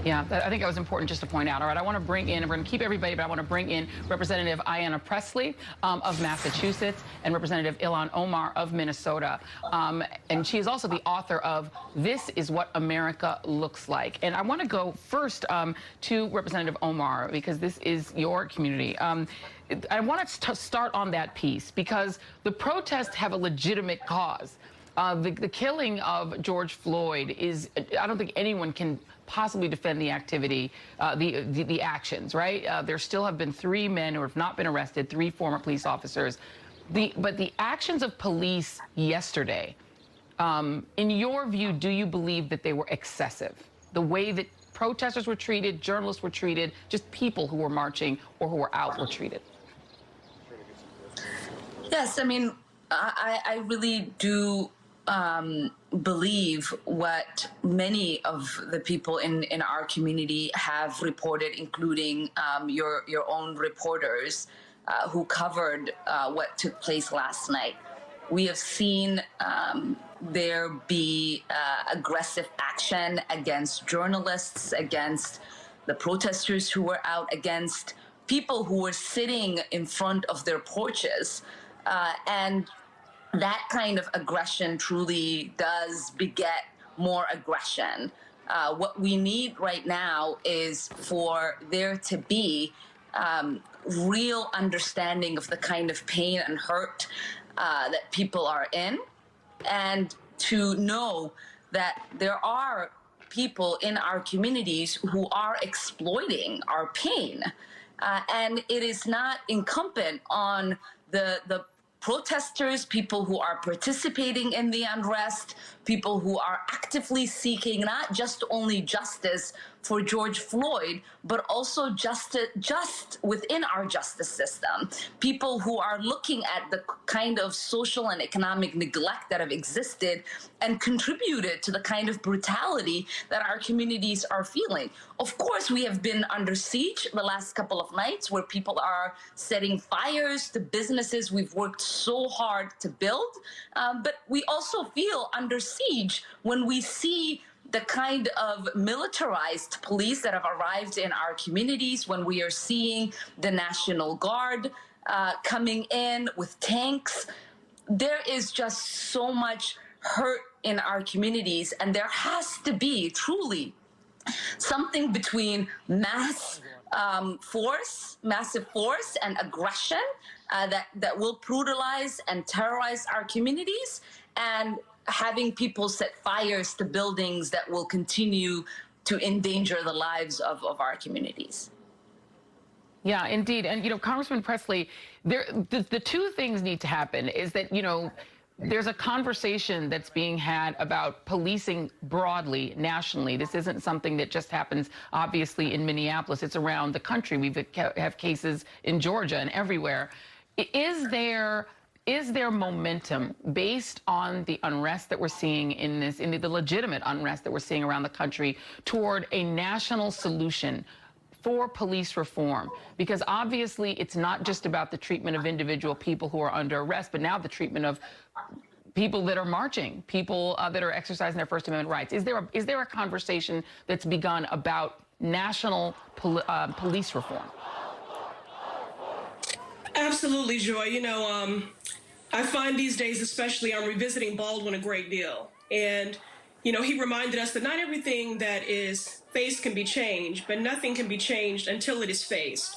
Yeah, I think that was important just to point out. All right, I want to bring in, we're going to keep everybody, but I want to bring in Representative Ayanna Pressley of Massachusetts and Representative Ilhan Omar of Minnesota. And she is also the author of This Is What America Looks Like. And I want to go first to Representative Omar, because this is your community. I want to start on that piece because the protests have a legitimate cause. The killing of George Floyd is, I don't think anyone can possibly defend the activity, the actions, right? There still have been 3 men who have not been arrested, 3 former police officers. But the actions of police yesterday, in your view, do you believe that they were excessive? The way that protesters were treated, journalists were treated, just people who were marching or who were out were treated? Yes, I mean, I really do believe what many of the people in our community have reported, including your own reporters who covered what took place last night. We have seen there be aggressive action against journalists, against the protesters who were out, against people who were sitting in front of their porches. And that kind of aggression truly does beget more aggression. What we need right now is for there to be real understanding of the kind of pain and hurt that people are in, and to know that there are people in our communities who are exploiting our pain. And it is not incumbent on the protesters, people who are participating in the unrest, people who are actively seeking not just only justice for George Floyd, but also just within our justice system, people who are looking at the kind of social and economic neglect that have existed and contributed to the kind of brutality that our communities are feeling. Of course, we have been under siege the last couple of nights where people are setting fires to businesses we've worked so hard to build, but we also feel under siege when we see the kind of militarized police that have arrived in our communities, when we are seeing the National Guard coming in with tanks. There is just so much hurt in our communities, and there has to be truly something between massive force and aggression that will brutalize and terrorize our communities, and having people set fires to buildings that will continue to endanger the lives of our communities. Yeah, indeed. And, Congressman Pressley, the 2 things need to happen is that, there's a conversation that's being had about policing broadly, nationally. This isn't something that just happens, obviously, in Minneapolis. It's around the country. We have cases in Georgia and everywhere. Is there momentum based on the unrest that we're seeing in the legitimate unrest that we're seeing around the country toward a national solution for police reform? Because obviously it's not just about the treatment of individual people who are under arrest, but now the treatment of people that are marching, people that are exercising their First Amendment rights. Is there a conversation that's begun about national police reform? Absolutely, Joy. I find these days, especially, I'm revisiting Baldwin a great deal. And, he reminded us that not everything that is faced can be changed, but nothing can be changed until it is faced.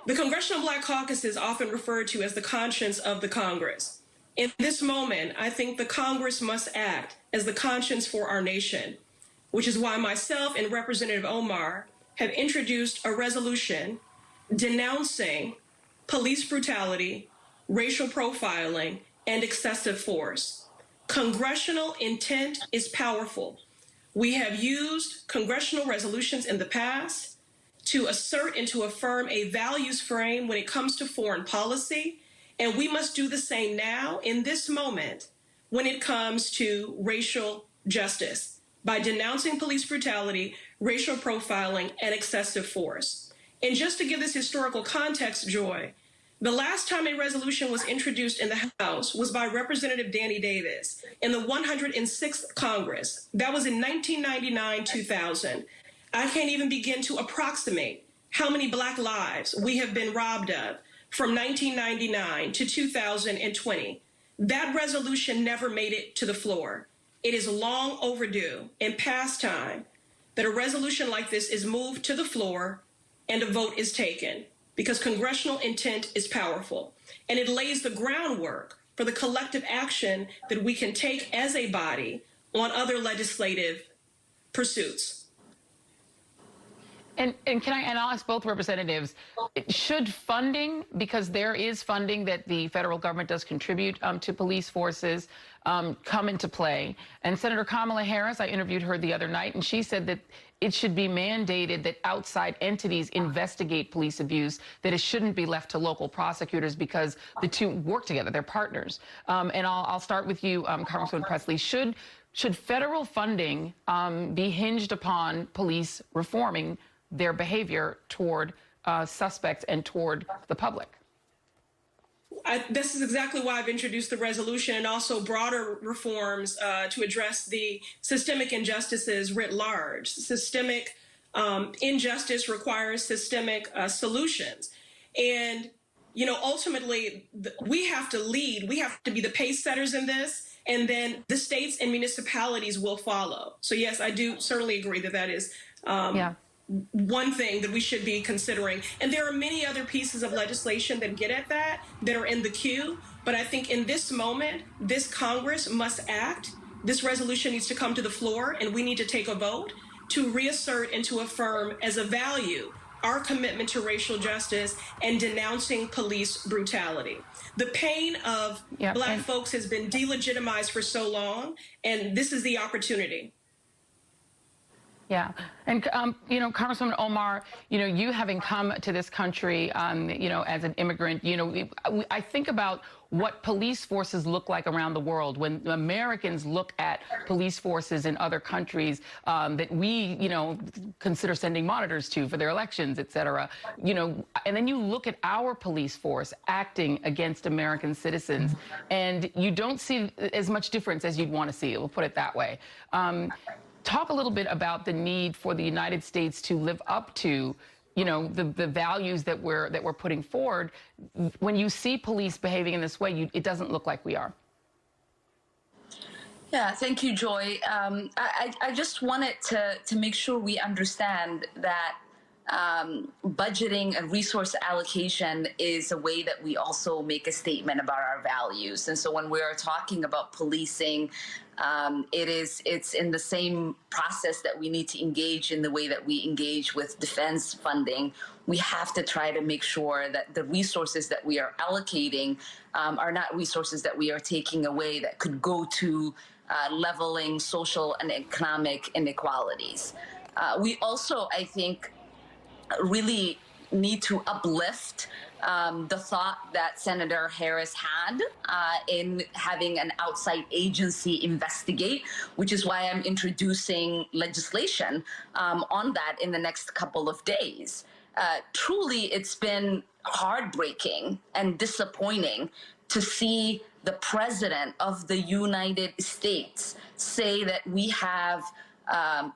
The Congressional Black Caucus is often referred to as the conscience of the Congress. In this moment, I think the Congress must act as the conscience for our nation, which is why myself and Representative Omar have introduced a resolution denouncing police brutality, racial profiling, and excessive force. Congressional intent is powerful. We have used congressional resolutions in the past to assert and to affirm a values frame when it comes to foreign policy, and we must do the same now in this moment when it comes to racial justice by denouncing police brutality, racial profiling, and excessive force. And just to give this historical context, Joy, the last time a resolution was introduced in the House was by Representative Danny Davis in the 106th Congress. That was in 1999-2000. I can't even begin to approximate how many Black lives we have been robbed of from 1999 to 2020. That resolution never made it to the floor. It is long overdue and past time that a resolution like this is moved to the floor and a vote is taken, because congressional intent is powerful, and it lays the groundwork for the collective action that we can take as a body on other legislative pursuits. And I'll ask both representatives, should funding, because there is funding that the federal government does contribute to police forces, come into play? And Senator Kamala Harris, I interviewed her the other night, and she said that it should be mandated that outside entities investigate police abuse, that it shouldn't be left to local prosecutors because the two work together, they're partners. And I'll start with you, Congresswoman Pressley. Should federal funding be hinged upon police reforming their behavior toward suspects and toward the public? This is exactly why I've introduced the resolution, and also broader reforms to address the systemic injustices writ large. Systemic injustice requires systemic solutions. And, you know, ultimately, we have to lead. We have to be the pace setters in this, and then the states and municipalities will follow. So, yes, I do certainly agree that that is one thing that we should be considering. And there are many other pieces of legislation that get at that are in the queue. But I think in this moment, this Congress must act. This resolution needs to come to the floor, and we need to take a vote to reassert and to affirm as a value our commitment to racial justice and denouncing police brutality. The pain of Black folks has been delegitimized for so long, and this is the opportunity. Yeah. And, you know, Congresswoman Omar, you know, you having come to this country, you know, as an immigrant, you know, I think about what police forces look like around the world. When Americans look at police forces in other countries that we, you know, consider sending monitors to for their elections, et cetera, you know, and then you look at our police force acting against American citizens, and you don't see as much difference as you'd want to see. We'll put it that way. Talk a little bit about the need for the United States to live up to, you know, the values that we're putting forward. When you see police behaving in this way, it doesn't look like we are. Yeah, thank you, Joy. I just wanted to make sure we understand that budgeting and resource allocation is a way that we also make a statement about our values. And so when we are talking about policing, it's in the same process that we need to engage in the way that we engage with defense funding. We have to try to make sure that the resources that we are allocating are not resources that we are taking away that could go to leveling social and economic inequalities. We also, I think, really need to uplift the thought that Senator Harris had in having an outside agency investigate, which is why I'm introducing legislation on that in the next couple of days. Truly, it's been heartbreaking and disappointing to see the President of the United States say that we have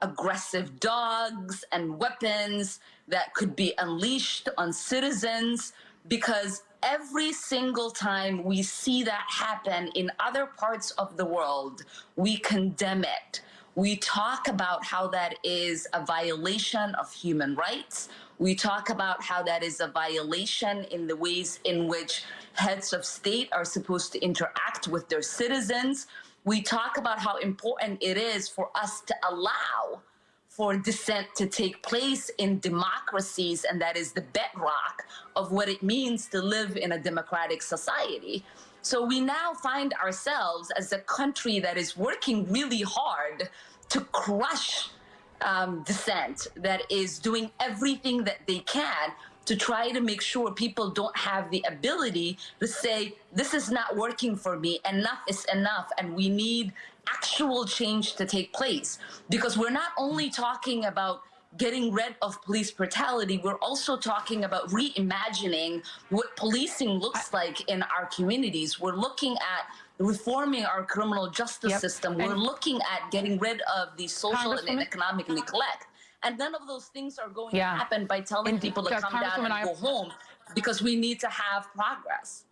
aggressive dogs and weapons that could be unleashed on citizens, because every single time we see that happen in other parts of the world, we condemn it. We talk about how that is a violation of human rights. We talk about how that is a violation in the ways in which heads of state are supposed to interact with their citizens. We talk about how important it is for us to allow for dissent to take place in democracies, and that is the bedrock of what it means to live in a democratic society. So we now find ourselves as a country that is working really hard to crush dissent, that is doing everything that they can to try to make sure people don't have the ability to say, this is not working for me, enough is enough, and we need actual change to take place. Because we're not only talking about getting rid of police brutality, we're also talking about reimagining what policing looks like in our communities. We're looking at reforming our criminal justice system. We're looking at getting rid of the social and economic neglect. And none of those things are going Yeah. to happen by telling Indeed. people to come down Congresswoman, and go home, because we need to have progress.